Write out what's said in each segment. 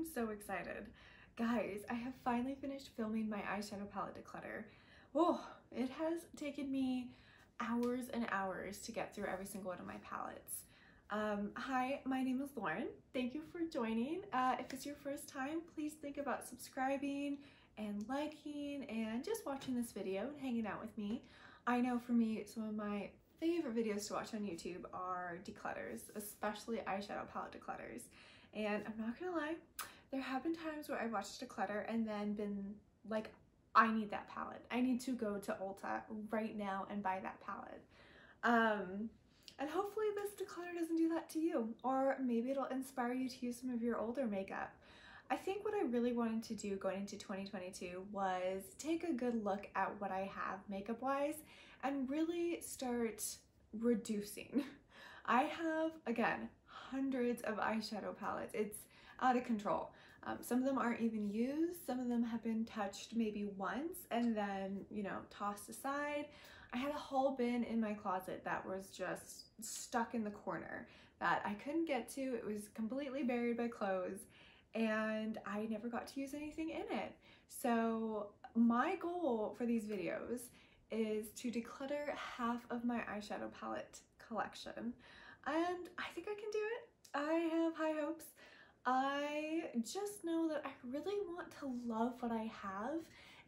I'm so excited. Guys, I have finally finished filming my eyeshadow palette declutter. Oh, it has taken me hours and hours to get through every single one of my palettes. Hi, my name is Lauren. Thank you for joining. If it's your first time, please think about subscribing and liking and just watching this video and hanging out with me. I know for me, some of my favorite videos to watch on YouTube are declutters, especially eyeshadow palette declutters. And I'm not gonna lie, there have been times where I've watched declutter and then been like, I need that palette. I need to go to Ulta right now and buy that palette. And hopefully this declutter doesn't do that to you, or maybe it'll inspire you to use some of your older makeup. I think what I really wanted to do going into 2022 was take a good look at what I have makeup wise and really start reducing. I have, again, hundreds of eyeshadow palettes. It's out of control. Some of them aren't even used. Some of them have been touched maybe once and then, you know, tossed aside. I had a whole bin in my closet that was just stuck in the corner that I couldn't get to. It was completely buried by clothes and I never got to use anything in it. So my goal for these videos is to declutter half of my eyeshadow palette collection. And I think I can do it. I have high hopes. I just know that I really want to love what I have,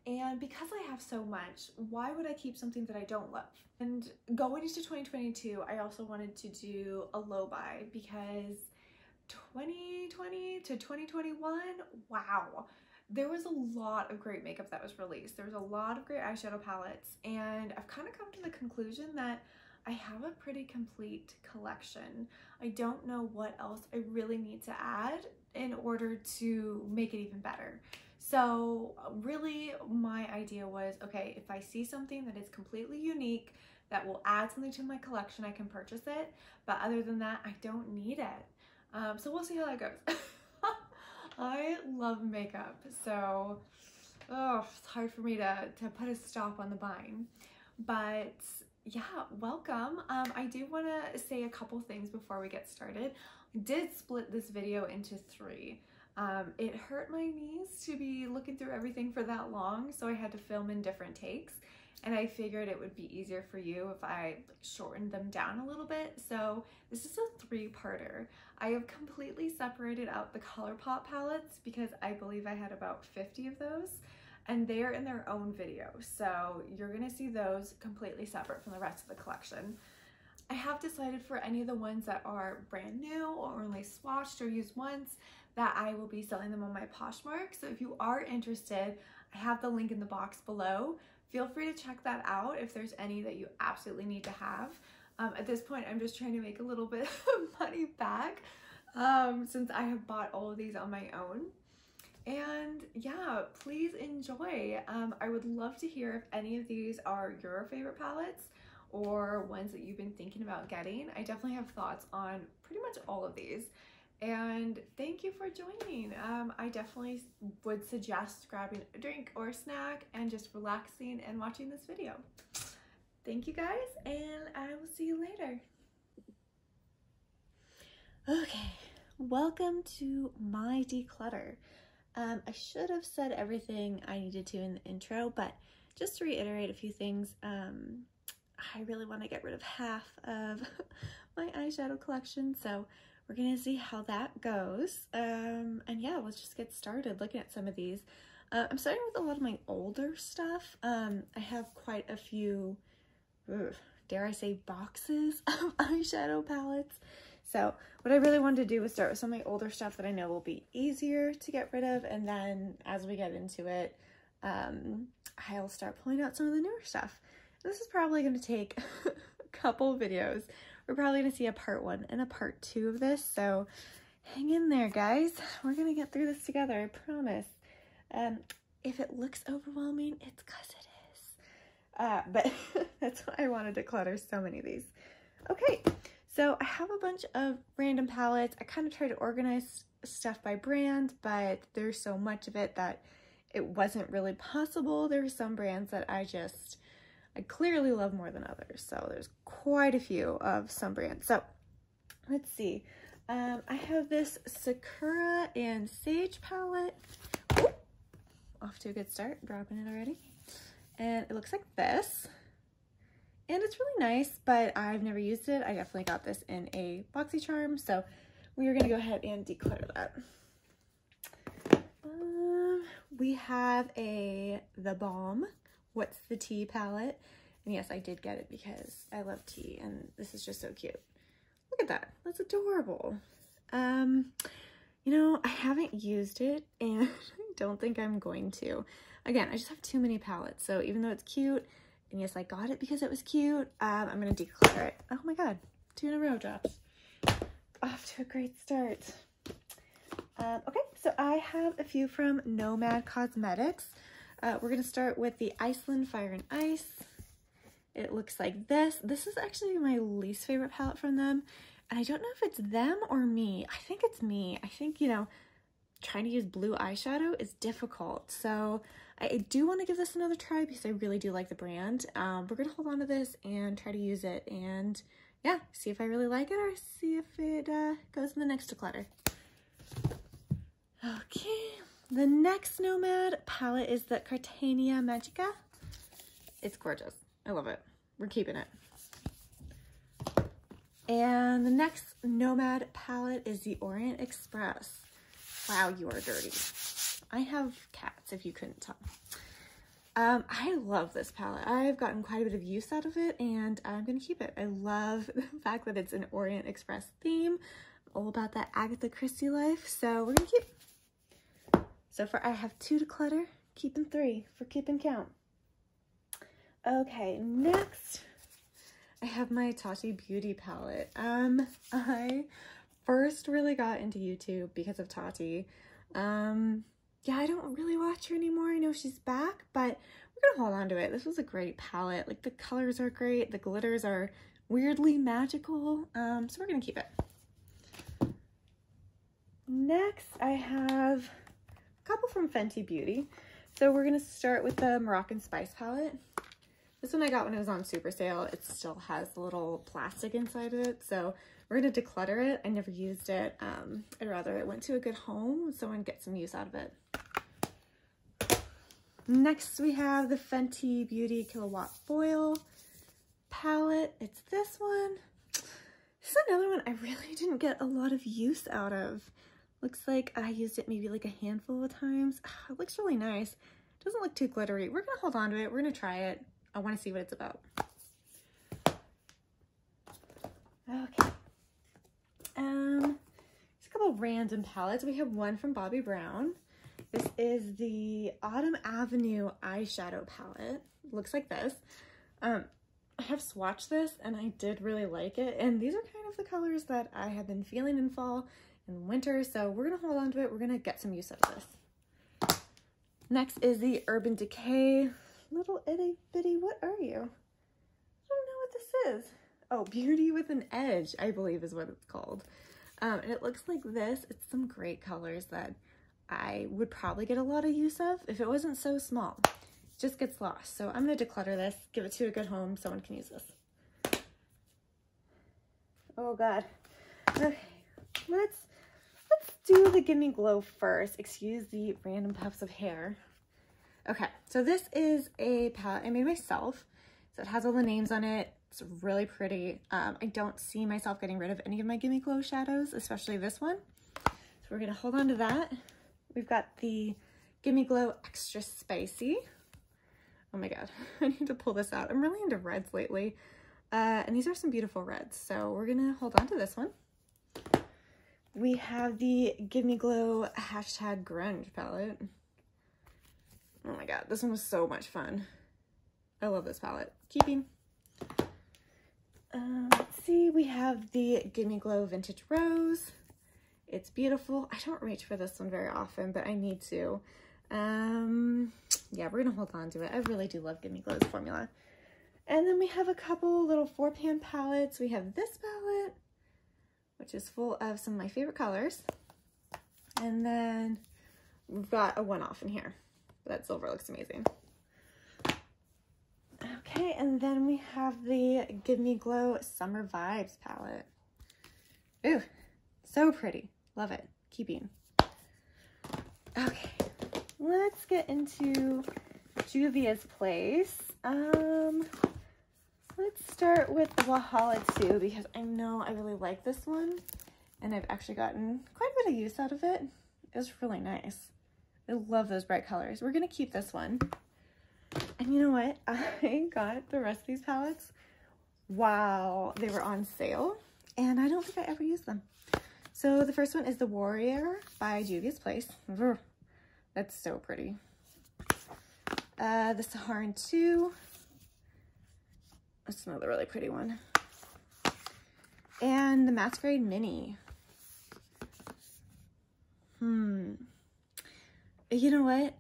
and because I have so much, why would I keep something that I don't love? And going into 2022, I also wanted to do a low buy because 2020 to 2021, wow, there was a lot of great makeup that was released. There was a lot of great eyeshadow palettes, and I've kind of come to the conclusion that I have a pretty complete collection. I don't know what else I really need to add in order to make it even better. So really my idea was, okay, if I see something that is completely unique, that will add something to my collection, I can purchase it. But other than that, I don't need it. So we'll see how that goes. I love makeup, so it's hard for me to put a stop on the buying. But yeah, welcome. I do want to say a couple things before we get started. I did split this video into 3. It hurt my knees to be looking through everything for that long, so I had to film in different takes, and I figured it would be easier for you if I shortened them down a little bit. So this is a 3-parter. I have completely separated out the ColourPop palettes because I believe I had about 50 of those, and they're in their own video, so you're gonna see those completely separate from the rest of the collection. I have decided for any of the ones that are brand new or only swatched or used once that I will be selling them on my Poshmark. So if you are interested, I have the link in the box below. Feel free to check that out if there's any that you absolutely need to have. At this point, I'm just trying to make a little bit of money back since I have bought all of these on my own. And yeah, please enjoy. I would love to hear if any of these are your favorite palettes or ones that you've been thinking about getting. I definitely have thoughts on pretty much all of these. And thank you for joining. I definitely would suggest grabbing a drink or a snack and just relaxing and watching this video. Thank you guys, and I will see you later. Okay, welcome to my declutter. I should have said everything I needed to in the intro, but just to reiterate a few things, I really want to get rid of half of my eyeshadow collection, so we're gonna see how that goes. And yeah, let's just get started looking at some of these. I'm starting with a lot of my older stuff. I have quite a few, dare I say, boxes of eyeshadow palettes. So what I really wanted to do was start with some of my older stuff that I know will be easier to get rid of, and then as we get into it, I'll start pulling out some of the newer stuff. This is probably going to take a couple videos. We're probably going to see a part 1 and a part 2 of this, so hang in there, guys. We're going to get through this together, I promise. If it looks overwhelming, it's because it is. But that's why I wanted to clutter so many of these. Okay, so I have a bunch of random palettes. I kind of try to organize stuff by brand, but there's so much of it that it wasn't really possible. There are some brands that I clearly love more than others. So there's quite a few of some brands. So let's see. I have this Sakura and Sage palette. Ooh, off to a good start, dropping it already. And it looks like this. And it's really nice, but I've never used it. I definitely got this in a BoxyCharm, so we are gonna go ahead and declutter that. We have The Balm, What's the Tea palette. And yes, I did get it because I love tea, and this is just so cute. Look at that, that's adorable. You know, I haven't used it, and I don't think I'm going to. Again, I just have too many palettes, so even though it's cute, and yes, I got it because it was cute, I'm gonna declutter it. Oh my god, 2 in a row drops. Off to a great start. Okay, so I have a few from Nomad Cosmetics. We're gonna start with the Iceland Fire and Ice. It looks like this. This is actually my least favorite palette from them. And I don't know if it's them or me. I think it's me. I think, you know, trying to use blue eyeshadow is difficult. So I do want to give this another try because I really do like the brand. We're going to hold on to this and try to use it. And yeah, see if I really like it or see if it goes in the next declutter. Okay, the next Nomad palette is the Cartania Magica. It's gorgeous. I love it. We're keeping it. And the next Nomad palette is the Orient Express. Wow, you are dirty. I have cats, if you couldn't tell. I love this palette. I've gotten quite a bit of use out of it, and I'm going to keep it. I love the fact that it's an Orient Express theme. I'm all about that Agatha Christie life, so we're going to keep. So far, I have 2 to clutter, keeping 3 for keep and count. Okay, next I have my Itachi Beauty palette. I first really got into YouTube because of Tati. Yeah, I don't really watch her anymore. I know she's back, but we're gonna hold on to it. This was a great palette. Like, the colors are great, the glitters are weirdly magical, so we're gonna keep it. Next, I have a couple from Fenty Beauty. So we're gonna start with the Moroccan Spice palette. This one I got when it was on super sale. It still has a little plastic inside of it, so we're gonna declutter it. I never used it. I'd rather it went to a good home, so someone get some use out of it. Next, we have the Fenty Beauty Kilowatt Foil palette. It's this one. This is another one I really didn't get a lot of use out of. Looks like I used it maybe like a handful of times. It looks really nice. Doesn't look too glittery. We're gonna hold on to it. We're gonna try it. I want to see what it's about. Okay. Just a couple of random palettes. We have one from Bobbi Brown. This is the Autumn Avenue eyeshadow palette. Looks like this. I have swatched this and I did really like it. And these are kind of the colors that I have been feeling in fall and winter. So we're going to hold on to it. We're going to get some use out of this. Next is the Urban Decay. Little itty bitty, what are you? I don't know what this is. Oh, Beauty with an Edge, I believe is what it's called. And it looks like this. It's some great colors that I would probably get a lot of use of if it wasn't so small. It just gets lost. So I'm going to declutter this, give it to a good home, someone can use this. Oh god. Okay, let's do the Gimme Glow first. Excuse the random puffs of hair. Okay, so this is a palette I made myself. So it has all the names on it. It's really pretty. I don't see myself getting rid of any of my Gimme Glow shadows, especially this one. So we're gonna hold on to that. We've got the Gimme Glow Extra Spicy. Oh my god, I need to pull this out. I'm really into reds lately. And these are some beautiful reds. So we're gonna hold on to this one. We have the Gimme Glow Hashtag Grunge palette. Oh my god, this one was so much fun. I love this palette. Keeping. Let's see, we have the Gimme Glow Vintage Rose. It's beautiful. I don't reach for this one very often, but I need to. Yeah, we're gonna hold on to it. I really do love Gimme Glow's formula. And then we have a couple little 4-pan palettes. We have this palette, which is full of some of my favorite colors. And then we've got a one-off in here. That silver looks amazing. Okay, and then we have the Gimme Glow Summer Vibes palette. Ooh, So pretty. Love it. Keeping. Okay. Let's get into Juvia's Place. Let's start with Wahala 2 because I know I really like this one and I've actually gotten quite a bit of use out of it. It was really nice. I love those bright colors. We're going to keep this one. And you know what? I got the rest of these palettes while they were on sale and I don't think I ever used them. So the first one is the Warrior by Juvia's Place. That's so pretty. The Saharan 2. That's another really pretty one. And the Masquerade Mini. You know what?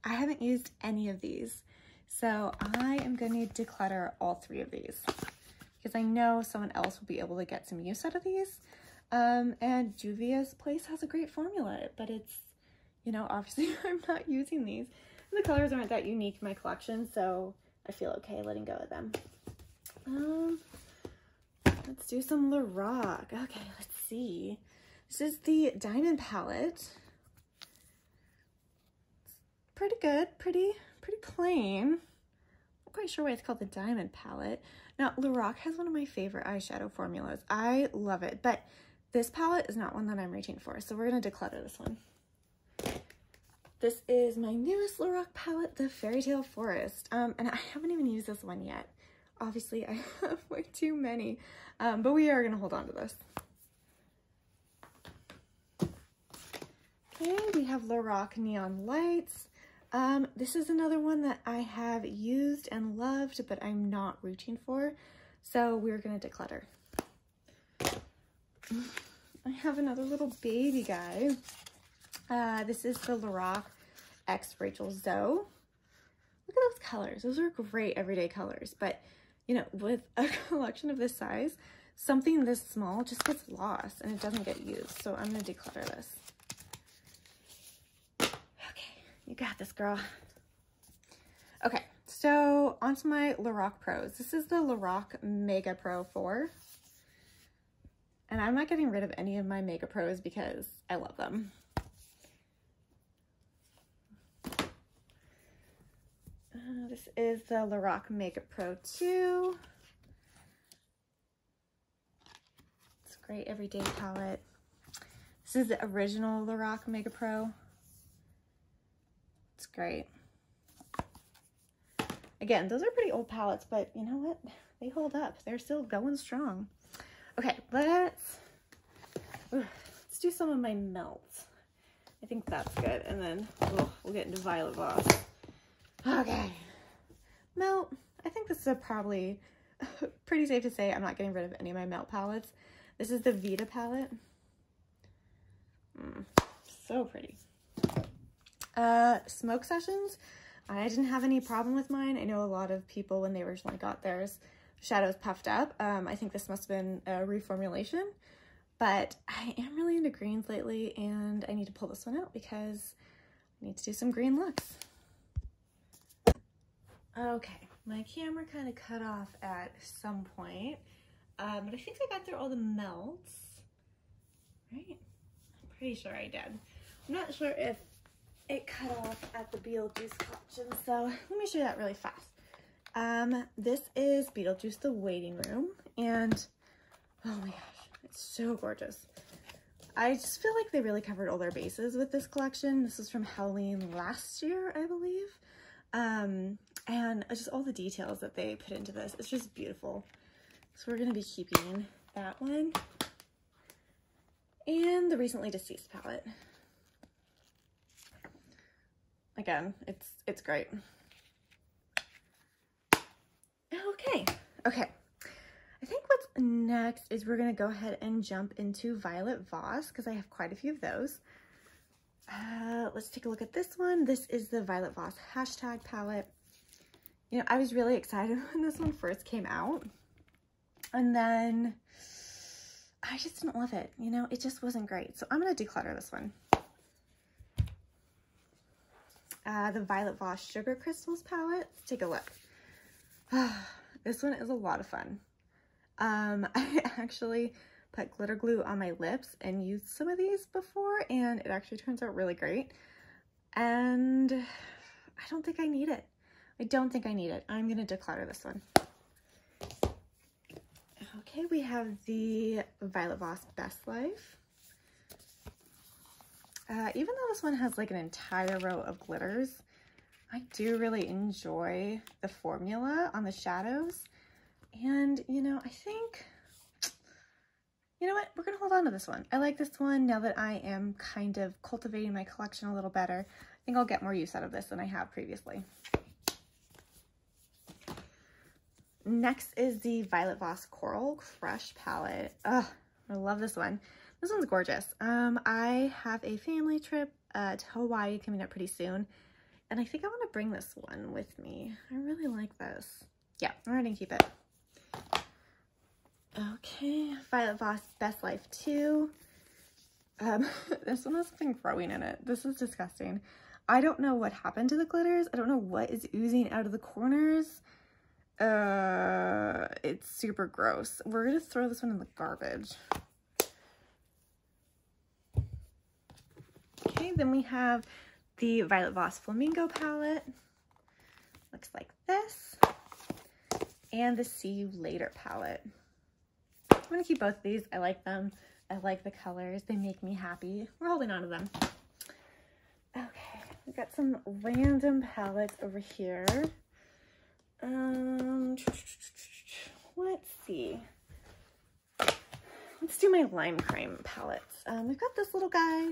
I haven't used any of these. So I am going to declutter all 3 of these because I know someone else will be able to get some use out of these. And Juvia's Place has a great formula, but it's, you know, obviously I'm not using these. The colors aren't that unique in my collection, so I feel okay letting go of them. Let's do some Lorac. Okay, let's see. This is the Diamond Palette. It's pretty good, pretty plain. Not quite sure why it's called the Diamond Palette. Now, Lorac has one of my favorite eyeshadow formulas. I love it, but this palette is not one that I'm reaching for, so we're going to declutter this one. This is my newest Lorac palette, the Fairytale Forest, and I haven't even used this one yet. Obviously, I have way too many, but we are going to hold on to this. Okay, we have Lorac Neon Lights. This is another one that I have used and loved, but I'm not reaching for, so we're going to declutter. I have another little baby guy. This is the Lorac X Rachel Zoe. Look at those colors. Those are great everyday colors, but you know, with a collection of this size, something this small just gets lost and it doesn't get used. So I'm going to declutter this. Okay, you got this, girl. Okay, so onto my Lorac Pros. This is the Lorac Mega Pro 4. And I'm not getting rid of any of my Mega Pros because I love them. This is the Lorac Mega Pro 2. It's a great everyday palette. This is the original Lorac Mega Pro. It's great. Again, those are pretty old palettes, but you know what? They hold up. They're still going strong. Okay, let's do some of my melts. I think that's good. And then we'll get into Violet Voss. Okay. Melt. I think this is probably pretty safe to say I'm not getting rid of any of my melt palettes. This is the Vita palette. So pretty. Smoke Sessions. I didn't have any problem with mine. I know a lot of people, when they originally got theirs, shadows puffed up. I think this must have been a reformulation, but I am really into greens lately and I need to pull this one out because I need to do some green looks. Okay, my camera kind of cut off at some point, but I think I got through all the melts, right? I'm pretty sure I did. I'm not sure if it cut off at the Beetlejuice collection, so let me show you that really fast. This is Beetlejuice The Waiting Room, and oh my gosh, it's so gorgeous. I just feel like they really covered all their bases with this collection. This is from Halloween last year, I believe. And just all the details that they put into this, it's just beautiful. So we're gonna be keeping that one. And the Recently Deceased palette. Again, it's great. Okay. I think what's next is we're gonna go ahead and jump into Violet Voss because I have quite a few of those. Let's take a look at this one. This is the Violet Voss hashtag palette. You know, I was really excited when this one first came out, and then I just didn't love it. You know, it just wasn't great. So I'm gonna declutter this one. The Violet Voss Sugar Crystals palette. Let's take a look. This one is a lot of fun. I actually put glitter glue on my lips and used some of these before, and it actually turns out really great. And I don't think I need it. I don't think I need it. I'm going to declutter this one. Okay, we have the Violet Voss Best Life. Even though this one has like an entire row of glitters, I do really enjoy the formula on the shadows. And, you know, I think, you know what, we're going to hold on to this one. I like this one now that I am kind of cultivating my collection a little better. I think I'll get more use out of this than I have previously. Next is the Violet Voss Coral Crush palette. Ugh, I love this one. This one's gorgeous. I have a family trip to Hawaii coming up pretty soon, and I think I want to bring this one with me. I really like this. Yeah, I'm ready to keep it. Okay, Violet Voss Best Life 2. This one has something growing in it. This is disgusting. I don't know what happened to the glitters. I don't know what is oozing out of the corners. It's super gross. We're gonna throw this one in the garbage. Okay, then we have the Violet Voss Flamingo palette. Looks like this. And the See You Later palette. I'm gonna keep both of these. I like them. I like the colors. They make me happy. We're holding on to them. Okay, we've got some random palettes over here. Let's see. Let's do my Lime Crime palettes. We've got this little guy.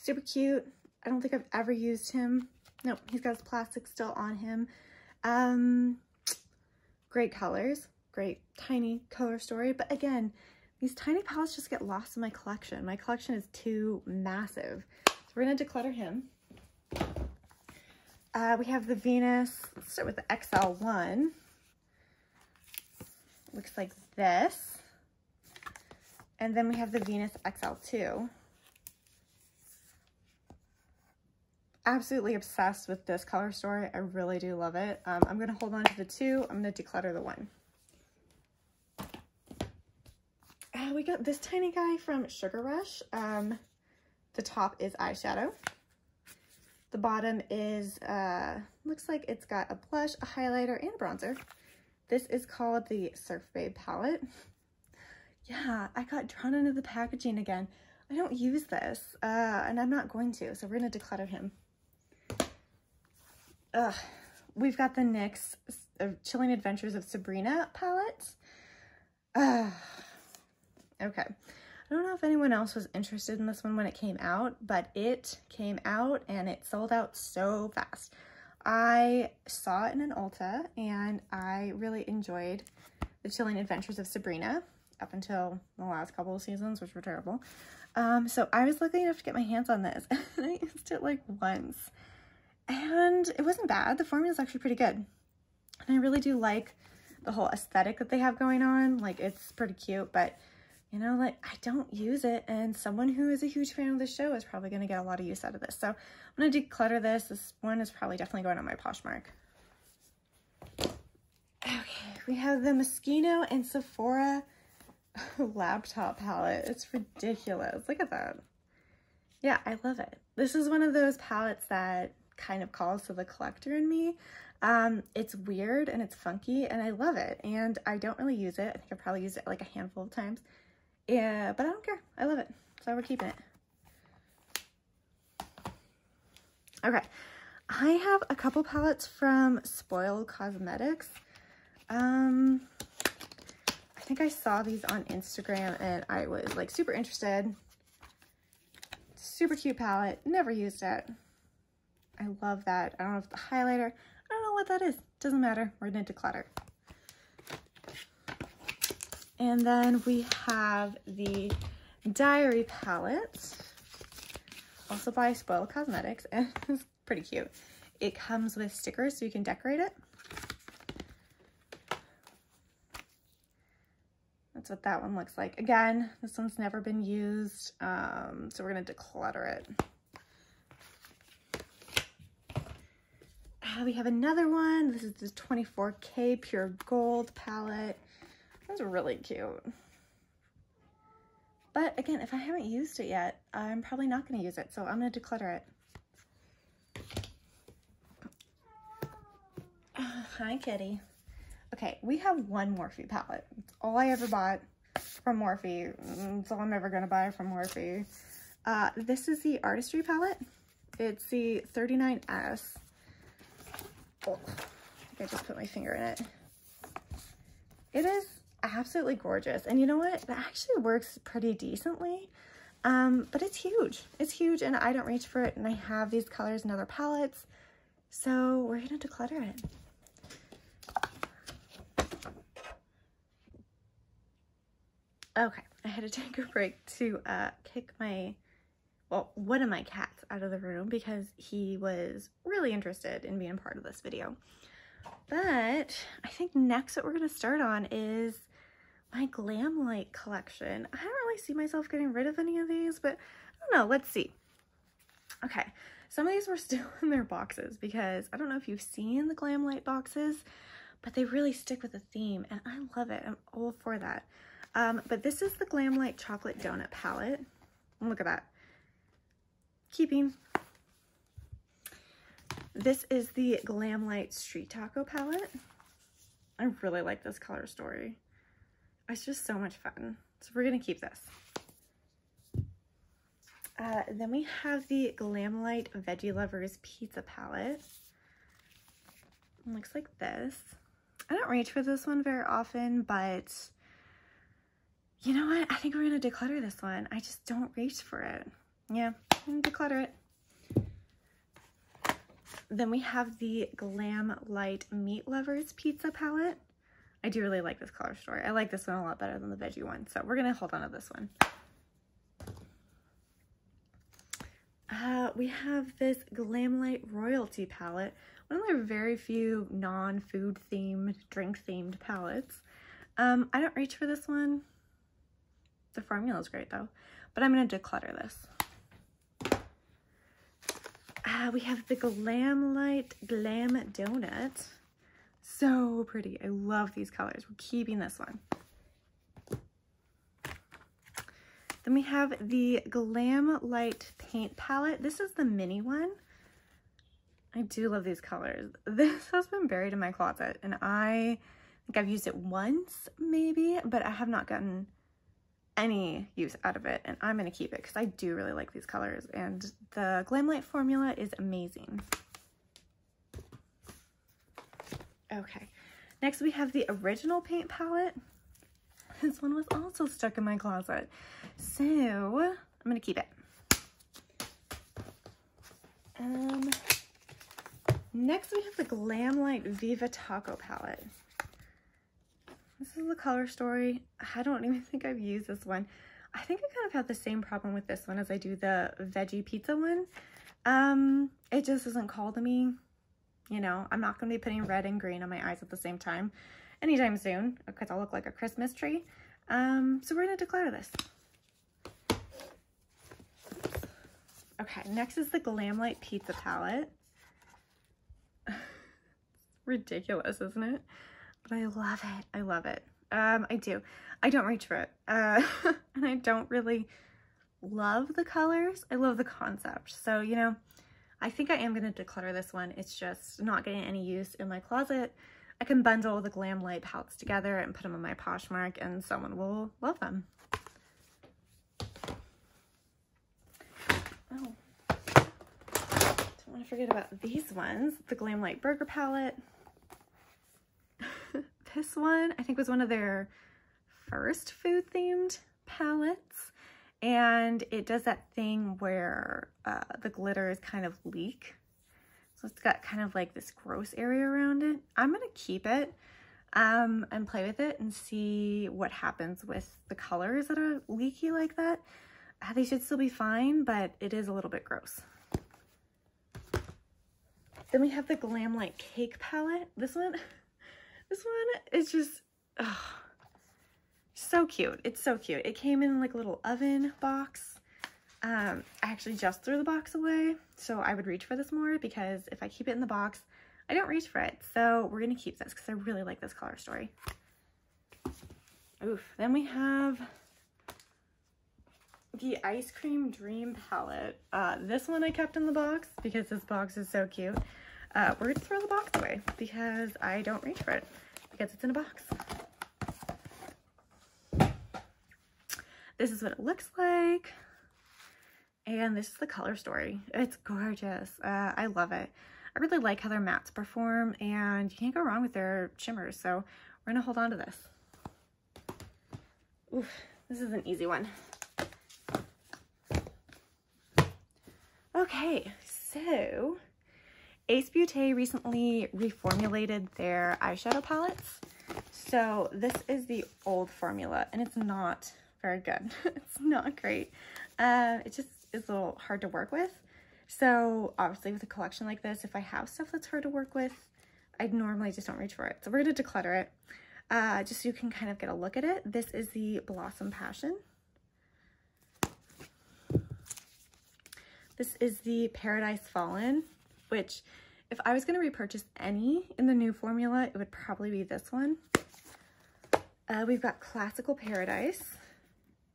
Super cute. I don't think I've ever used him. Nope, he's got his plastic still on him. Great colors. Great tiny color story. But again, these tiny palettes just get lost in my collection. My collection is too massive. So we're going to declutter him. We have the Venus. Let's start with the XL1. Looks like this. And then we have the Venus XL2. Absolutely obsessed with this color story. I really do love it. I'm going to hold on to the 2. I'm going to declutter the 1. We got this tiny guy from Sugar Rush. The top is eyeshadow. The bottom is, looks like it's got a blush, a highlighter, and a bronzer. This is called the Surf Babe palette. Yeah, I got drawn into the packaging again. I don't use this, and I'm not going to, so we're going to declutter him. We've got the NYX Chilling Adventures of Sabrina palette. Okay. I don't know if anyone else was interested in this one when it came out, but it came out and it sold out so fast. I saw it in an Ulta and I really enjoyed the Chilling Adventures of Sabrina up until the last couple of seasons, which were terrible. So I was lucky enough to get my hands on this and I used it like once and it wasn't bad. The formula is actually pretty good. And I really do like the whole aesthetic that they have going on. Like, it's pretty cute, but you know, like, I don't use it, and someone who is a huge fan of the show is probably going to get a lot of use out of this. So I'm going to declutter this. This one is probably definitely going on my Poshmark. Okay, we have the Moschino and Sephora laptop palette. It's ridiculous. Look at that. Yeah, I love it. This is one of those palettes that kind of calls to the collector in me. It's weird and it's funky and I love it, and I don't really use it. I think I've probably used it like a handful of times. Yeah, but I don't care. I love it. So we're keeping it. Okay. I have a couple palettes from Spoiled Cosmetics. I think I saw these on Instagram and I was like super interested. Super cute palette. Never used it. I love that. I don't know if the highlighter, I don't know what that is. Doesn't matter. We're going to declutter. And then we have the Diary palette, also by Spoiled Cosmetics, and it's pretty cute. It comes with stickers so you can decorate it. That's what that one looks like. Again, this one's never been used, so we're going to declutter it. We have another one. This is the 24K Pure Gold palette. That's really cute. But again, if I haven't used it yet, I'm probably not going to use it. So I'm going to declutter it. Hi, kitty. Okay, we have one Morphe palette. It's all I ever bought from Morphe. It's all I'm ever going to buy from Morphe. This is the Artistry Palette. It's the 39S. Oh, I think I just put my finger in it. It is absolutely gorgeous. And you know what? It actually works pretty decently. But it's huge. It's huge and I don't reach for it. And I have these colors in other palettes. So we're going to declutter it. Okay, I had to take a break to kick one of my cats out of the room because he was really interested in being part of this video. But I think next what we're going to start on is my Glam light collection. I don't really see myself getting rid of any of these, but I don't know. Let's see. Okay, some of these were still in their boxes because I don't know if you've seen the Glam light boxes, but they really stick with the theme and I love it. I'm all for that. But this is the Glam light chocolate donut palette. Look at that. Keeping. This is the Glam light street taco palette. I really like this color story. It's just so much fun. So we're going to keep this. Then we have the Glam light Veggie Lovers pizza palette. It looks like this. I don't reach for this one very often, but you know what? I think we're going to declutter this one. I just don't reach for it. Yeah, I'm going to declutter it. Then we have the Glam light Meat Lovers pizza palette. I do really like this color story. I like this one a lot better than the veggie one. So we're going to hold on to this one. We have this Glam light Royalty palette. One of my very few non-food themed, drink themed palettes. I don't reach for this one. The formula is great though, but I'm going to declutter this. We have the Glam light Glam donut. So pretty. I love these colors. We're keeping this one. Then we have the Glam light paint palette. This is the mini one. I do love these colors. This has been buried in my closet and I think I've used it once maybe, but I have not gotten any use out of it and I'm going to keep it because I do really like these colors and the Glam light formula is amazing. Okay, next we have the original paint palette. This one was also stuck in my closet, so I'm going to keep it. Next we have the Glam light Viva Taco palette. This is the color story. I don't even think I've used this one. I think I kind of have the same problem with this one as I do the veggie pizza one. It just isn't called to me. You know, I'm not going to be putting red and green on my eyes at the same time anytime soon because I'll look like a Christmas tree. So we're going to declutter this. Okay, next is the Glam light pizza palette. Ridiculous, isn't it? But I love it. I love it. I do. I don't reach for it. And I don't really love the colors. I love the concept. So, you know, I think I am going to declutter this one. It's just not getting any use in my closet. I can bundle the Glam light palettes together and put them on my Poshmark and someone will love them. Oh, don't want to forget about these ones. The Glam light burger palette. This one, I think, was one of their first food-themed palettes, and it does that thing where the glitters kind of leak. So it's got kind of like this gross area around it. I'm going to keep it and play with it and see what happens with the colors that are leaky like that. They should still be fine, but it is a little bit gross. Then we have the Glam light cake palette. This one is just, oh, so cute. It's so cute. It came in like a little oven box. I actually just threw the box away, so I would reach for this more because if I keep it in the box, I don't reach for it. So we're going to keep this because I really like this color story. Oof. Then we have the Ice Cream Dream palette. This one I kept in the box because this box is so cute. We're gonna throw the box away because I don't reach for it because it's in a box. This is what it looks like. And this is the color story. It's gorgeous. I love it. I really like how their mattes perform, and you can't go wrong with their shimmers. So we're gonna hold on to this. Oof, this is an easy one. Okay, so Ace Beauté recently reformulated their eyeshadow palettes. So this is the old formula, and it's not very good. It's not great. It just is a little hard to work with. So obviously with a collection like this, if I have stuff that's hard to work with, I normally just don't reach for it. So we're going to declutter it, just so you can kind of get a look at it. This is the Blossom Passion. This is the Paradise Fallen, which if I was going to repurchase any in the new formula, it would probably be this one. We've got Classical Paradise,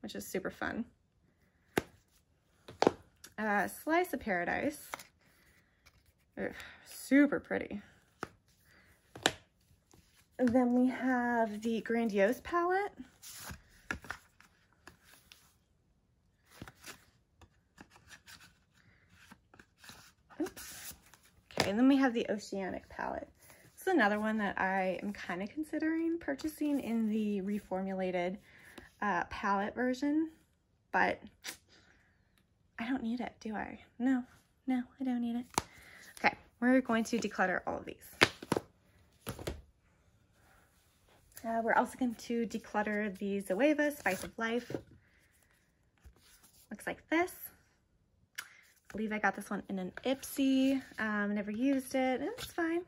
which is super fun. Slice of Paradise. Ugh, super pretty. And then we have the Grandiose palette. Oops. Okay, and then we have the Oceanic palette. This is another one that I am kind of considering purchasing in the reformulated palette version, but I don't need it, do I? No, I don't need it. Okay, we're going to declutter all of these. We're also going to declutter the Zoeva Spice of Life. Looks like this. I believe I got this one in an Ipsy. Never used it, and it's fine.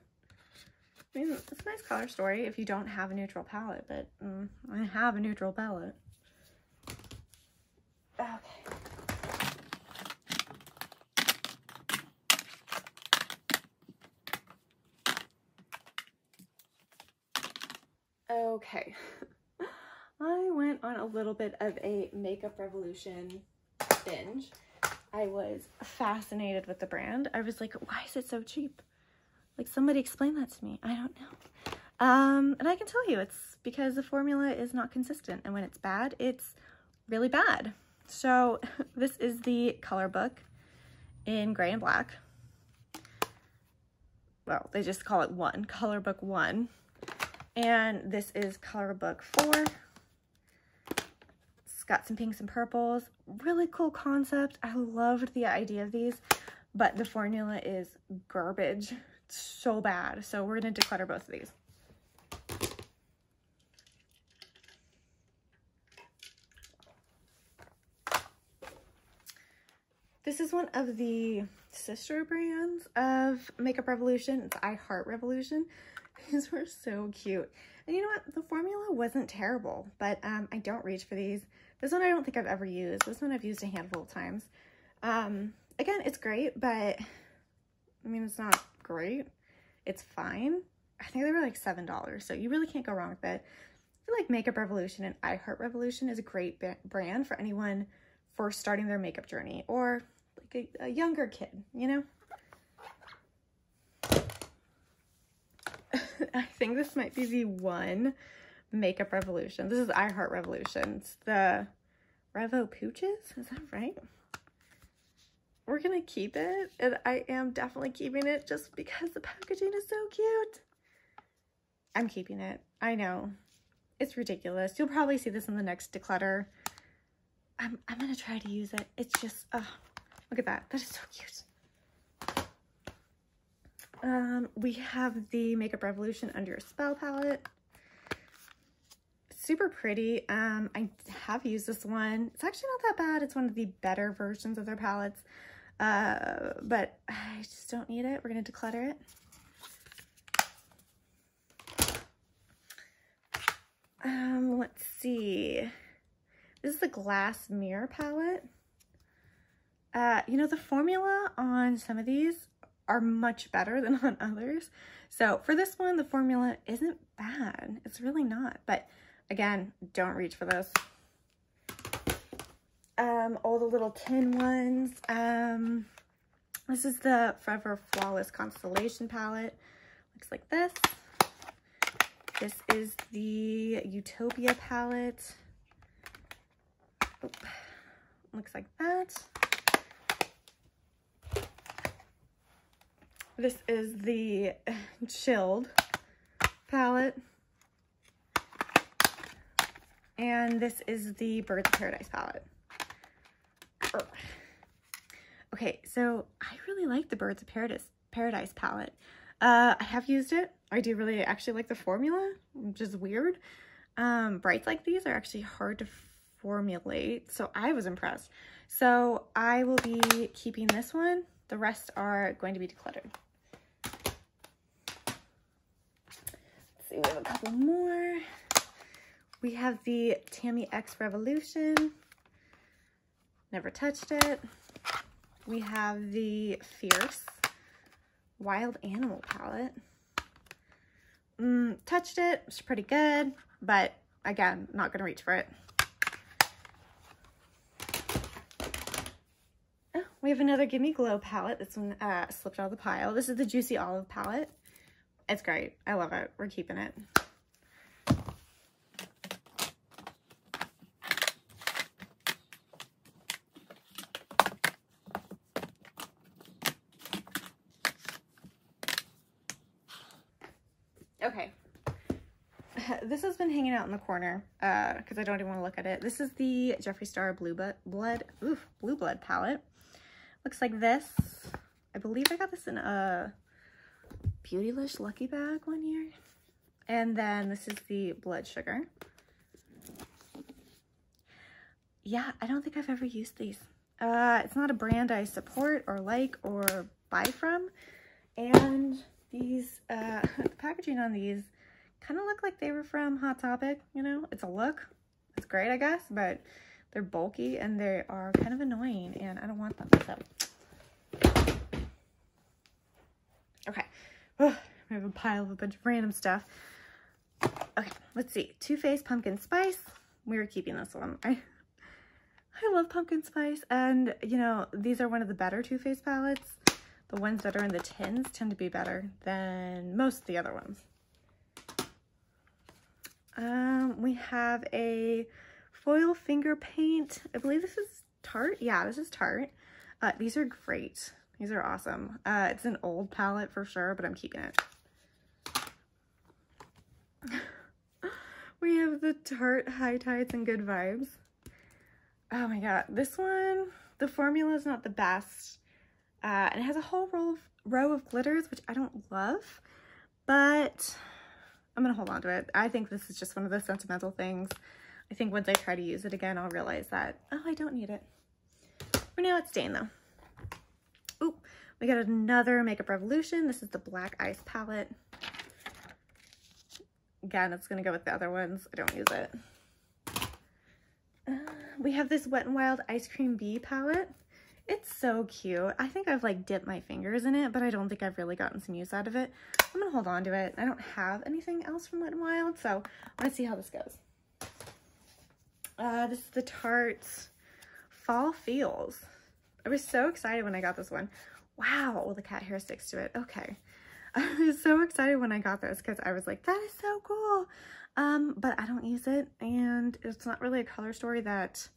I mean, it's a nice color story if you don't have a neutral palette, but I have a neutral palette. Okay. Okay, I went on a little bit of a Makeup Revolution binge. I was fascinated with the brand. I was like, why is it so cheap? Like, somebody explain that to me. I don't know. And I can tell you it's because the formula is not consistent, and when it's bad, it's really bad. So this is the color book in gray and black. Well, they just call it one, color book 1. And this is color book 4. It's got some pinks and purples. Really cool concept. I loved the idea of these, but the formula is garbage. It's so bad. So we're going to declutter both of these. This is one of the sister brands of Makeup Revolution. It's I Heart Revolution. These were so cute. And you know what? The formula wasn't terrible, but I don't reach for these. This one I don't think I've ever used. This one I've used a handful of times. Again, it's great, but I mean, it's not great. It's fine. I think they were like $7, so you really can't go wrong with it. I feel like Makeup Revolution and I Heart Revolution is a great brand for anyone first starting their makeup journey, or like a younger kid, you know? I think this might be the one Makeup Revolution. This is I Heart Revolution. It's the Revo Pooches. Is that right? We're going to keep it. And I am definitely keeping it just because the packaging is so cute. I'm keeping it. I know. It's ridiculous. You'll probably see this in the next declutter. I'm going to try to use it. It's just, oh, look at that. That is so cute. We have the Makeup Revolution Under a Spell palette. Super pretty. I have used this one. It's actually not that bad. It's one of the better versions of their palettes. But I just don't need it. We're going to declutter it. Let's see. This is the Glass Mirror palette. You know, the formula on some of these are much better than on others. So for this one, the formula isn't bad. It's really not. But again, don't reach for this. all the little tin ones. This is the Forever Flawless Constellation palette. Looks like this. This is the Utopia palette. Oop. Looks like that. This is the Chilled palette. And this is the Birds of Paradise palette. Okay, so I really like the Birds of Paradise palette. I have used it. I do really actually like the formula, which is weird. Brights like these are actually hard to formulate, so I was impressed. So I will be keeping this one. The rest are going to be decluttered. Let's see, we have a couple more. We have the Tammy X Revolution. Never touched it. We have the Fierce Wild Animal palette. Touched it. It's pretty good, but again, not gonna reach for it. Oh, we have another Gimme Glow palette. This one slipped out of the pile. This is the Juicy Olive palette. It's great. I love it. We're keeping it. Okay, this has been hanging out in the corner because I don't even want to look at it. This is the Jeffree Star Blue Blood palette. Looks like this. I believe I got this in a Beautylish Lucky Bag one year. And then this is the Blood Sugar. Yeah, I don't think I've ever used these. It's not a brand I support or like or buy from. And these, the packaging on these kind of look like they were from Hot Topic, you know? It's a look. It's great, I guess, but they're bulky and they are kind of annoying and I don't want them, so. Okay. Ugh, we have a pile of a bunch of random stuff. Okay, let's see. Too Faced Pumpkin Spice. We were keeping this one. I love pumpkin spice, and, you know, these are one of the better Too Faced palettes. The ones that are in the tins tend to be better than most of the other ones. We have a foil finger paint. I believe this is Tarte. Yeah, this is Tarte. These are great. These are awesome. It's an old palette for sure, but I'm keeping it. We have the Tarte High Tides and Good Vibes. Oh my god, this one, the formula is not the best. And it has a whole row of glitters, which I don't love, but I'm going to hold on to it. I think this is just one of those sentimental things. I think once I try to use it again, I'll realize that, oh, I don't need it. For now, it's staying though. Ooh, we got another Makeup Revolution. This is the Black Ice palette. Again, it's going to go with the other ones. I don't use it. We have this Wet n Wild Ice Cream Bee palette. It's so cute. I think I've like dipped my fingers in it, but I don't think I've really gotten some use out of it. I'm gonna hold on to it. I don't have anything else from Wet n Wild, so let's see how this goes. This is the Tarte Fall Feels. I was so excited when I got this one. Wow, well, the cat hair sticks to it. Okay. I was so excited when I got this because I was like, that is so cool. But I don't use it, and it's not really a color story that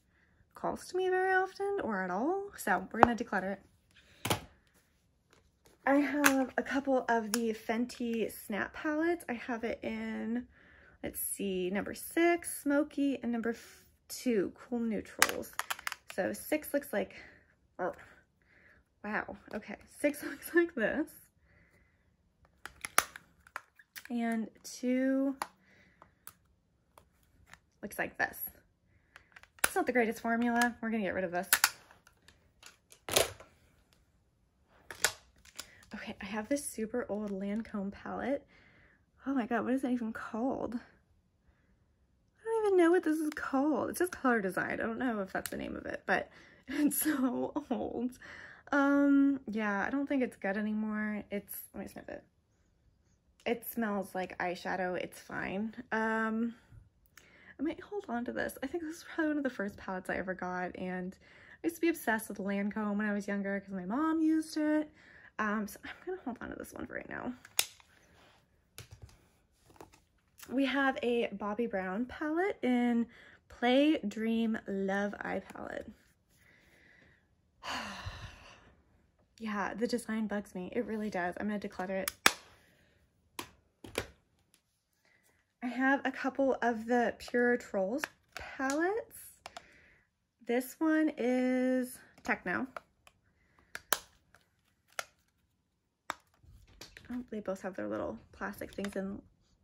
calls to me very often or at all, so we're gonna declutter it. I have a couple of the Fenty Snap palettes. I have it in, let's see, number 6 Smoky and number 2 Cool Neutrals. So 6 looks like, oh, wow, okay, 6 looks like this, and 2 looks like this. It's not the greatest formula. We're gonna get rid of this. Okay, I have this super old Lancome palette. Oh my god, what is that even called? I don't even know what this is called. It says Color Design. I don't know if that's the name of it, but it's so old. Yeah, I don't think it's good anymore. Let me sniff it. It smells like eyeshadow. It's fine. I might hold on to this. I think this is probably one of the first palettes I ever got, and I used to be obsessed with Lancome when I was younger because my mom used it. So I'm gonna hold on to this one for right now. We have a Bobbi Brown palette in Play, Dream, Love Eye Palette. Yeah, the design bugs me. It really does. I'm gonna declutter it. I have a couple of the Pure Trolls palettes. This one is Techno. Oh, they both have their little plastic things in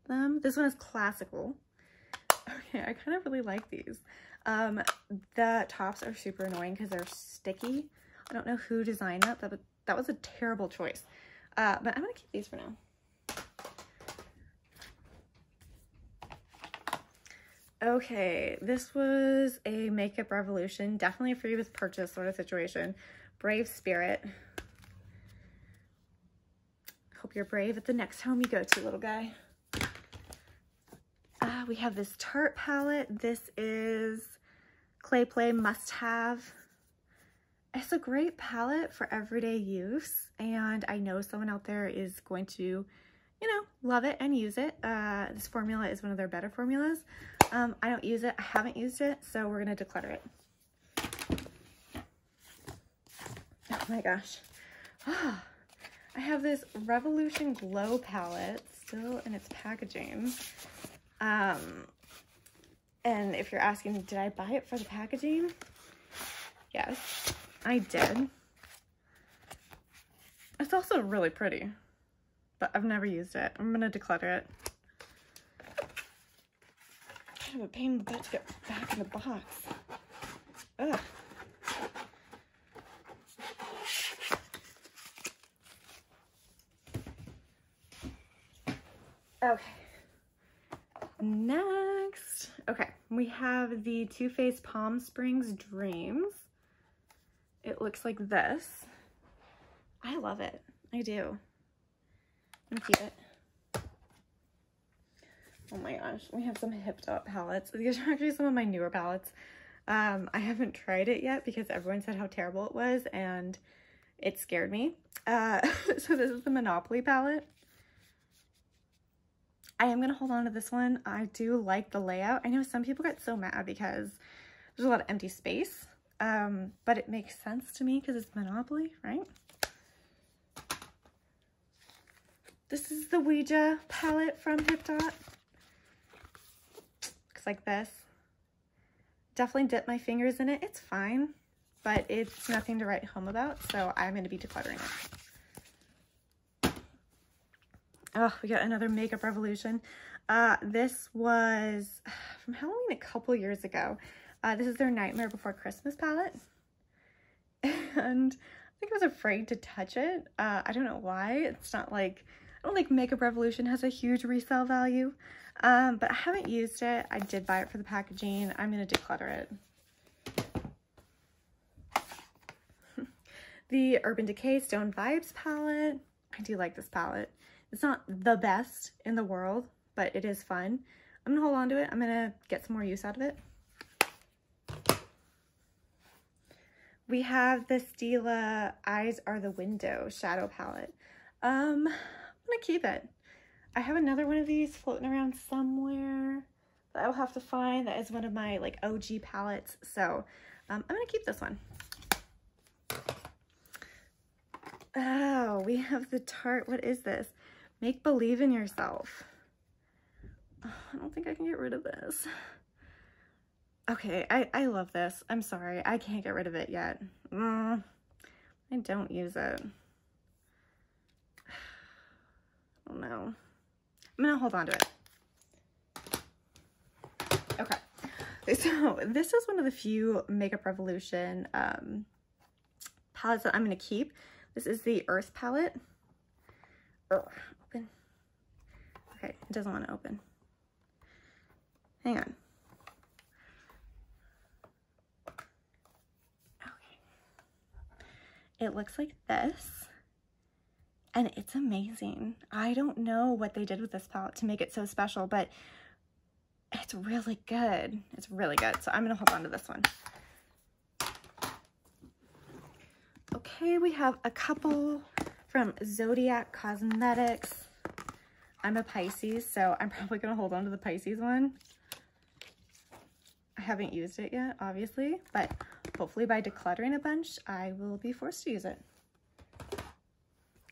them. This one is Classical. Okay, I kind of really like these. The tops are super annoying because they're sticky. I don't know who designed that, but that was a terrible choice. But I'm gonna keep these for now. Okay, this was a Makeup Revolution, definitely a free with purchase sort of situation. Brave Spirit. Hope you're brave at the next home you go to, little guy. We have this Tarte palette. This is Clay Play Must Have. It's a great palette for everyday use, and I know someone out there is going to, you know, love it and use it. This formula is one of their better formulas. I don't use it. I haven't used it, so we're going to declutter it. Oh my gosh. I have this Revolution Glow palette still in its packaging. And if you're asking, did I buy it for the packaging? Yes, I did. It's also really pretty, but I've never used it. I'm gonna declutter it. Kind of a pain in the butt to get back in the box. Ugh. Okay. Next, okay, we have the Too Faced Palm Springs Dreams. It looks like this. I love it. I do. I'm gonna keep it. Oh my gosh, we have some hipped up palettes. These are actually some of my newer palettes. I haven't tried it yet because everyone said how terrible it was and it scared me. So this is the Monopoly palette. I am going to hold on to this one. I do like the layout. I know some people get so mad because there's a lot of empty space, but it makes sense to me because it's Monopoly, right? This is the Ouija palette from Hip Dot. Looks like this. Definitely dip my fingers in it. It's fine, but it's nothing to write home about, so I'm going to be decluttering it. Oh, we got another Makeup Revolution. This was from Halloween a couple years ago. This is their Nightmare Before Christmas palette. And I think I was afraid to touch it. I don't know why. It's not like, I don't think Makeup Revolution has a huge resale value. But I haven't used it. I did buy it for the packaging. I'm going to declutter it. The Urban Decay Stone Vibes palette. I do like this palette. It's not the best in the world, but it is fun. I'm gonna hold on to it. I'm gonna get some more use out of it. We have the Stila Eyes Are the Window shadow palette. I'm gonna keep it. I have another one of these floating around somewhere that I'll have to find. That is one of my like OG palettes. So I'm gonna keep this one. Oh, we have the Tarte. What is this? Make Believe in Yourself. Oh, I don't think I can get rid of this. Okay, I love this. I'm sorry. I can't get rid of it yet. I don't use it. Oh no. I'm gonna hold on to it. Okay. So this is one of the few Makeup Revolution palettes that I'm gonna keep. This is the Earth palette. Oh, open. Okay, it doesn't want to open. Hang on. Okay. It looks like this, and it's amazing. I don't know what they did with this palette to make it so special, but it's really good. It's really good. So I'm going to hold on to this one. Okay, we have a couple from Zodiac Cosmetics. I'm a Pisces, so I'm probably going to hold on to the Pisces one. I haven't used it yet, obviously, but hopefully by decluttering a bunch, I will be forced to use it.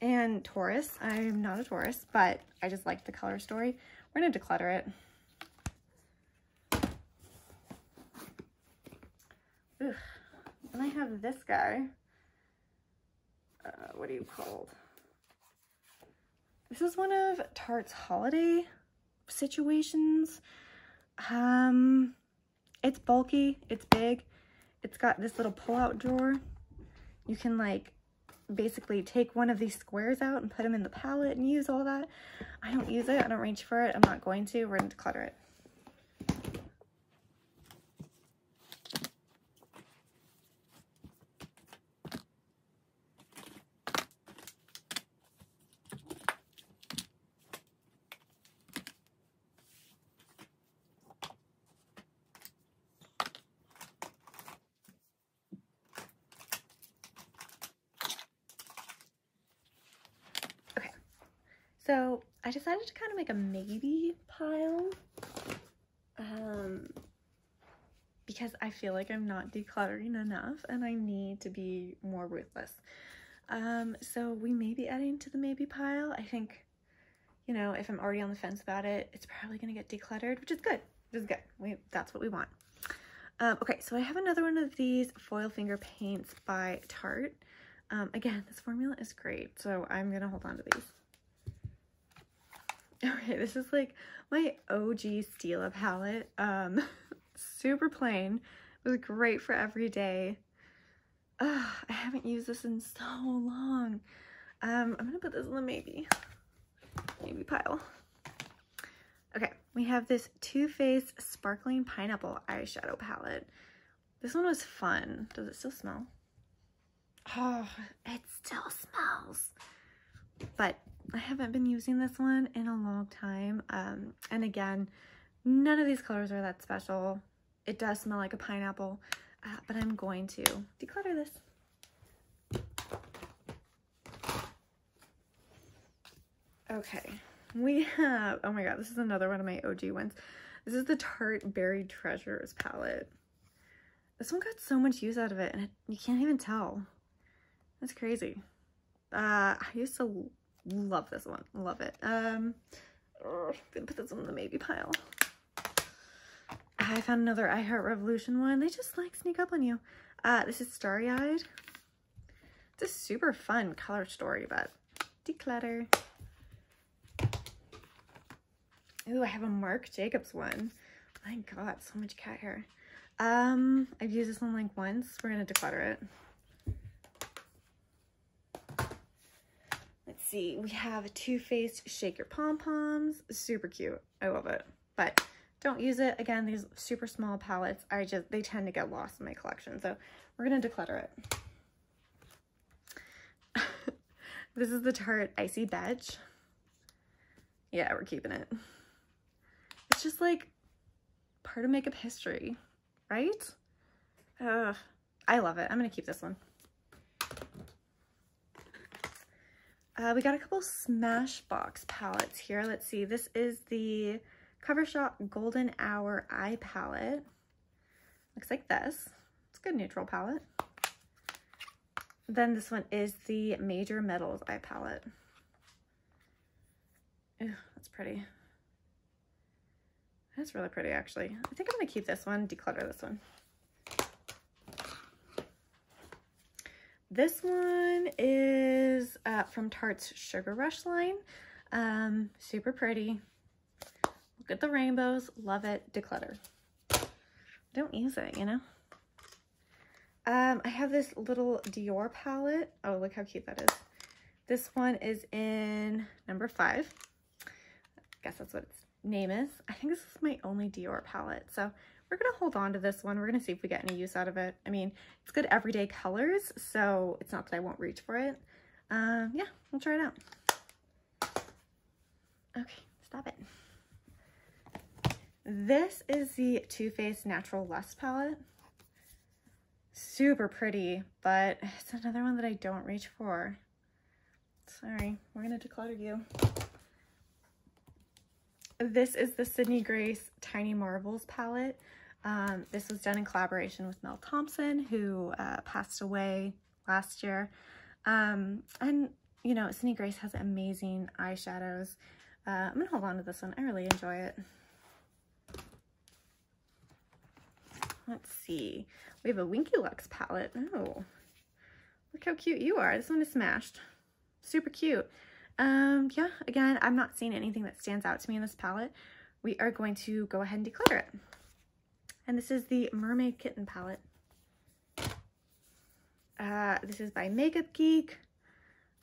And Taurus, I'm not a Taurus, but I just like the color story. We're going to declutter it. Ugh. And I have this guy. What are you called? This is one of Tarte's holiday situations. It's bulky, it's big. It's got this little pull-out drawer. You can like basically take one of these squares out and put them in the palette and use all that. I don't use it, I don't reach for it, I'm not going to. We're going to declutter it. So I decided to kind of make a maybe pile because I feel like I'm not decluttering enough and I need to be more ruthless. So we may be adding to the maybe pile. I think, you know, if I'm already on the fence about it, it's probably going to get decluttered, which is good. Which is good. That's what we want. Okay, so I have another one of these foil finger paints by Tarte. Again, this formula is great, so I'm going to hold on to these. Okay, this is like my OG Stila palette. Super plain. It was great for every day. I haven't used this in so long. I'm gonna put this in the maybe pile. Okay, we have this Too Faced Sparkling Pineapple Eyeshadow Palette. This one was fun. Does it still smell? Oh, it still smells. But I haven't been using this one in a long time. And again, none of these colors are that special. It does smell like a pineapple, but I'm going to declutter this. Okay, we have, oh my god, this is another one of my OG ones. This is the Tarte Buried Treasures palette. This one got so much use out of it, and you can't even tell. That's crazy. I used to love this one. Love it. I'm gonna put this in the maybe pile. I found another I Heart Revolution one. They just like sneak up on you. This is Starry Eyed. It's a super fun color story, but declutter. Ooh, I have a Marc Jacobs one. My god, so much cat hair. I've used this one like once. We're gonna declutter it. Let's see, we have Too Faced Shake Your Pom Poms. Super cute. I love it. But don't use it. Again, these super small palettes, they tend to get lost in my collection. So we're gonna declutter it. This is the Tarte Icy Beige. Yeah, we're keeping it. It's just like part of makeup history, right? I love it. I'm gonna keep this one. We got a couple Smashbox palettes here. Let's see. This is the Cover Shop Golden Hour Eye Palette. Looks like this. It's a good neutral palette. Then this one is the Major Metals Eye Palette. Ew, that's pretty. That's really pretty, actually. I think I'm going to keep this one, declutter this one. This one is from Tarte's Sugar Rush line. Super pretty. Look at the rainbows. Love it. Declutter. Don't use it, you know? I have this little Dior palette. Oh, look how cute that is. This one is in number 5. I guess that's what its name is. I think this is my only Dior palette. So we're going to hold on to this one. We're going to see if we get any use out of it. I mean, it's good everyday colors, so it's not that I won't reach for it. Yeah, we'll try it out. Okay, stop it. This is the Too Faced Natural Lust palette. Super pretty, but it's another one that I don't reach for. Sorry, we're gonna declutter you. This is the Sydney Grace Tiny Marvels palette. This was done in collaboration with Mel Thompson, who passed away last year. And, you know, Sydney Grace has amazing eyeshadows. I'm gonna hold on to this one. I really enjoy it. Let's see. We have a Winky Lux palette. Oh, look how cute you are. This one is smashed. Super cute. Yeah, again, I'm not seeing anything that stands out to me in this palette. We are going to go ahead and declutter it. And this is the Mermaid Kitten palette. This is by Makeup Geek.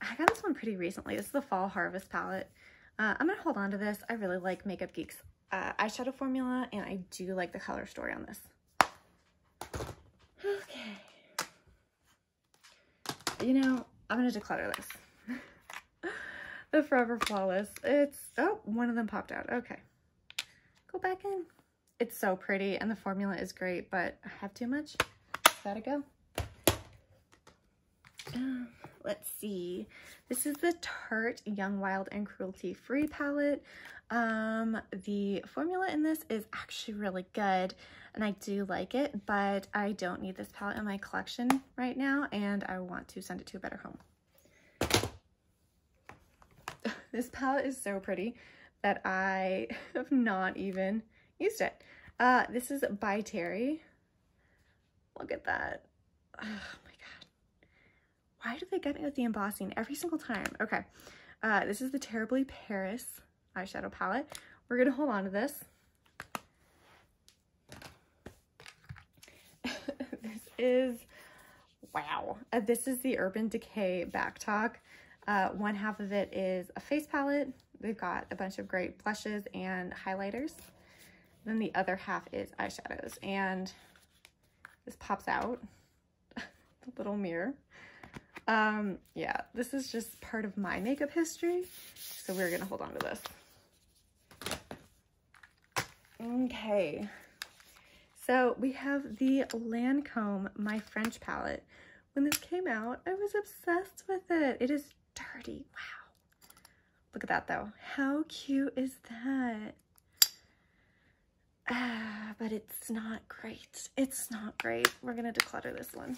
I got this one pretty recently. This is the Fall Harvest palette. I'm gonna hold on to this. I really like Makeup Geek's eyeshadow formula, and I do like the color story on this. Okay. You know, I'm gonna declutter this. The Forever Flawless. It's, oh, one of them popped out. Okay. Go back in. It's so pretty, and the formula is great, but I have too much. Gotta go. Let's see. This is the Tarte Young, Wild, and Cruelty Free palette. The formula in this is actually really good, and I do like it, but I don't need this palette in my collection right now, and I want to send it to a better home. This palette is so pretty that I have not even used it. This is by Terry. Look at that. Oh my god. Why do they get me with the embossing every single time? Okay. This is the Terribly Paris eyeshadow palette. We're going to hold on to this. This is, wow. This is the Urban Decay Backtalk. One half of it is a face palette. They've got a bunch of great blushes and highlighters. Then the other half is eyeshadows. And this pops out. The little mirror. Yeah, this is just part of my makeup history. So we're going to hold on to this. Okay. So we have the Lancome My French palette. When this came out, I was obsessed with it. It is dirty. Wow. Look at that though. How cute is that? But it's not great. It's not great. We're gonna declutter this one.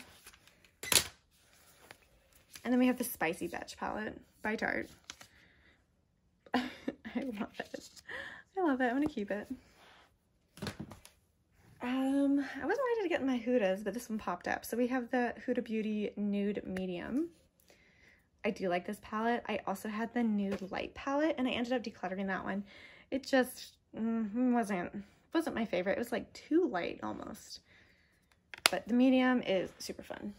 And then we have the Spicy Batch palette by Tarte. I love it. I love it. I'm gonna keep it. I wasn't ready to get in my Hudas, but this one popped up. So we have the Huda Beauty Nude Medium. I do like this palette. I also had the Nude Light palette, and I ended up decluttering that one. It just wasn't my favorite. It was like too light almost. But the medium is super fun.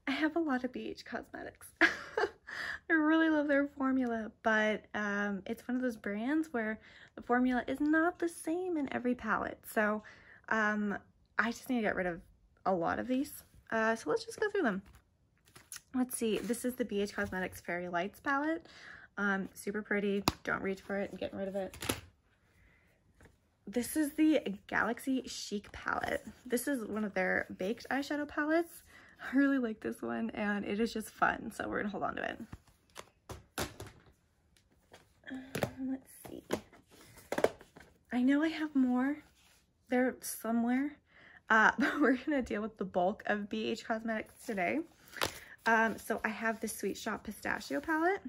I have a lot of BH Cosmetics. I really love their formula, but it's one of those brands where the formula is not the same in every palette. So I just need to get rid of a lot of these. So let's just go through them. Let's see. This is the BH Cosmetics Fairy Lights palette. Super pretty. Don't reach for it. I'm getting rid of it. This is the Galaxy Chic palette. This is one of their baked eyeshadow palettes. I really like this one, and it is just fun, so we're gonna hold on to it. Let's see. I know I have more. They're somewhere, but we're gonna deal with the bulk of BH Cosmetics today. So I have the Sweet Shop Pistachio palette,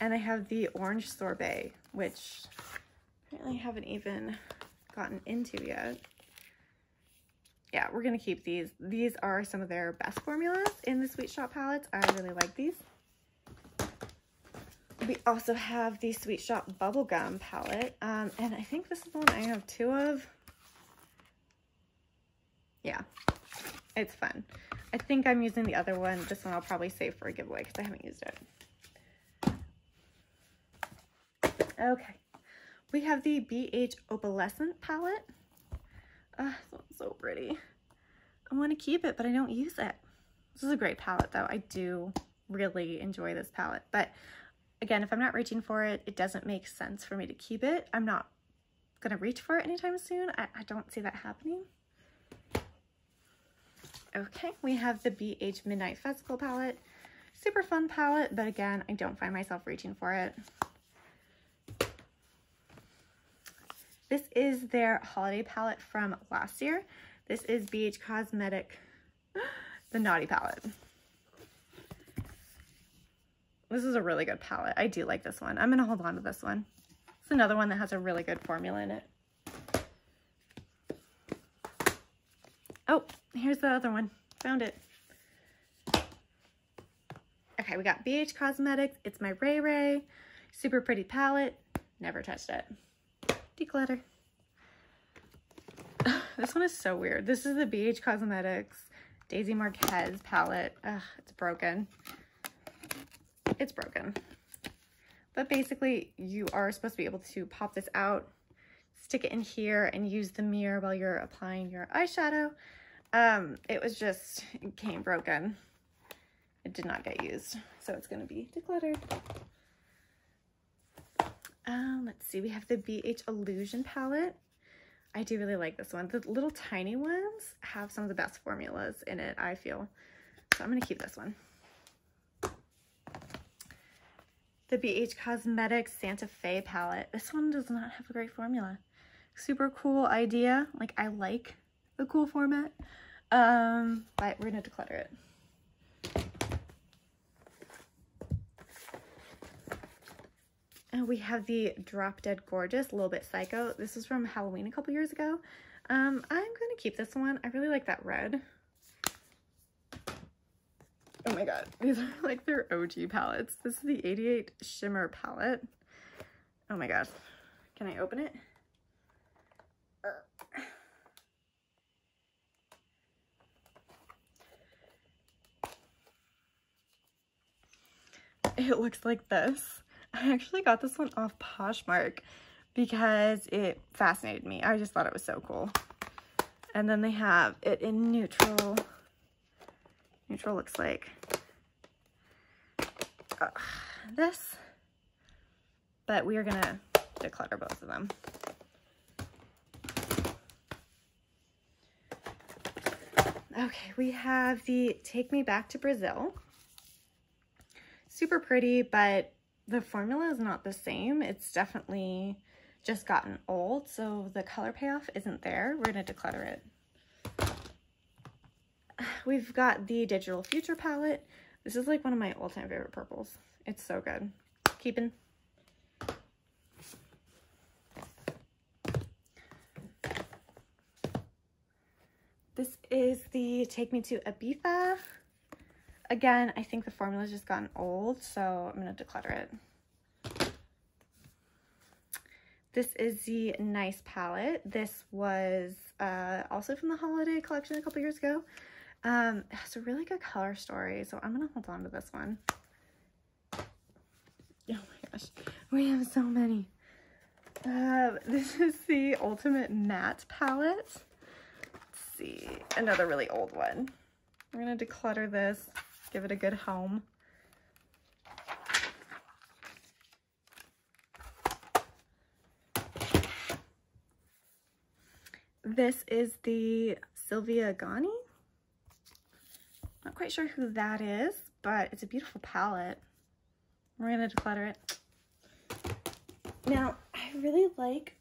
and I have the Orange Sorbet, which apparently I haven't even gotten into yet. Yeah, we're gonna keep these. These are some of their best formulas in the Sweet Shop palettes. I really like these. We also have the Sweet Shop Bubblegum palette, and I think this is the one I have two of. Yeah, It's fun. I think I'm using the other one. This one I'll probably save for a giveaway because I haven't used it. Okay. We have the BH Opalescent Palette. This one's so pretty. I want to keep it, but I don't use it. This is a great palette, though. I do really enjoy this palette. But again, if I'm not reaching for it, it doesn't make sense for me to keep it. I'm not going to reach for it anytime soon. I don't see that happening. Okay, we have the BH Midnight Festival palette. Super fun palette, but again, I don't find myself reaching for it. This is their holiday palette from last year. This is BH Cosmetic, the Naughty palette. This is a really good palette. I do like this one. I'm going to hold on to this one. It's another one that has a really good formula in it. Oh, here's the other one. Found it. Okay, we got BH Cosmetics. It's my Ray Ray. Super pretty palette. Never touched it. Declutter. This one is so weird. This is the BH Cosmetics Daisy Marquez palette. Ugh, it's broken. It's broken. But basically, you are supposed to be able to pop this out, stick it in here, and use the mirror while you're applying your eyeshadow. It came broken. It did not get used. So it's going to be decluttered. Let's see. We have the BH Illusion palette. I do really like this one. The little tiny ones have some of the best formulas in it, I feel. So I'm going to keep this one. The BH Cosmetics Santa Fe palette. This one does not have a great formula. Super cool idea. Like, I like the cool format. But we're going to declutter it. And we have the Drop Dead Gorgeous, a little bit psycho. This was from Halloween a couple years ago. I'm going to keep this one. I really like that red. Oh my god, these are like their OG palettes. This is the 88 Shimmer Palette. Oh my gosh. Can I open it? It looks like this. I actually got this one off Poshmark because it fascinated me. I just thought it was so cool. And then they have it in neutral. Neutral looks like this, but we are gonna declutter both of them. Okay, we have the Take Me Back to Brazil. Super pretty, but the formula is not the same. It's definitely just gotten old, so the color payoff isn't there. We're gonna declutter it. We've got the Digital Future palette. This is like one of my all-time favorite purples. It's so good. Keeping. This is the Take Me to Ibiza. Again, I think the formula's just gotten old, so I'm going to declutter it. This is the Nice palette. This was also from the holiday collection a couple years ago. It's a really good color story, so I'm going to hold on to this one. Oh my gosh, we have so many. This is the Ultimate Matte palette. Let's see, another really old one. We're going to declutter this, give it a good home. This is the Sylvia Gani. Not quite sure who that is, but it's a beautiful palette. We're going to declutter it. Now, I really like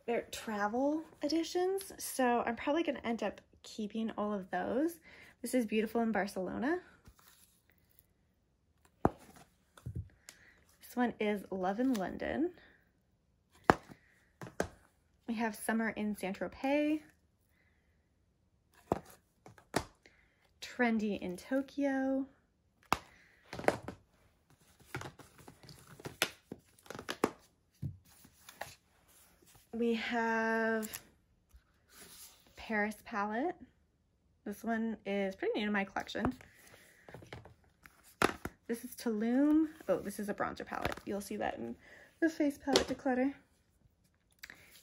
their travel editions, so I'm probably going to end up keeping all of those. This is Beautiful in Barcelona. This one is Love in London. We have Summer in Saint-Tropez. Trendy in Tokyo. We have Paris palette. This one is pretty new to my collection. This is Tulum. Oh, this is a bronzer palette. You'll see that in the face palette declutter.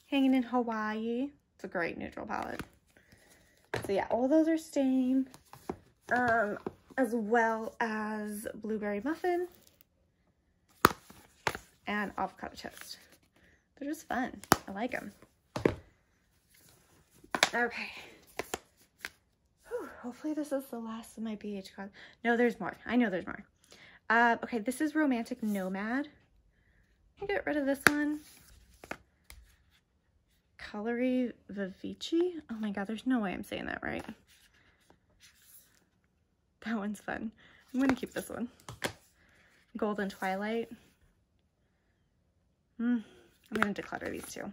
Hanging in Hawaii. It's a great neutral palette. So yeah, all those are staying, as well as Blueberry Muffin and Avocado Toast. They're just fun. I like them. Okay. Whew, hopefully this is the last of my BH cards. No, there's more. I know there's more. Okay, this is Romantic Nomad. I'll get rid of this one. Colory Vivici. Oh my god, there's no way I'm saying that right. That one's fun. I'm gonna keep this one. Golden Twilight. I'm gonna declutter these two.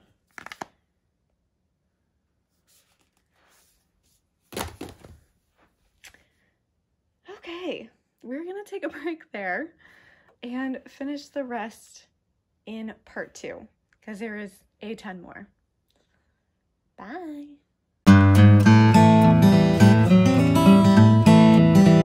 Okay, we're gonna take a break there and finish the rest in part 2 because there is a ton more. Bye.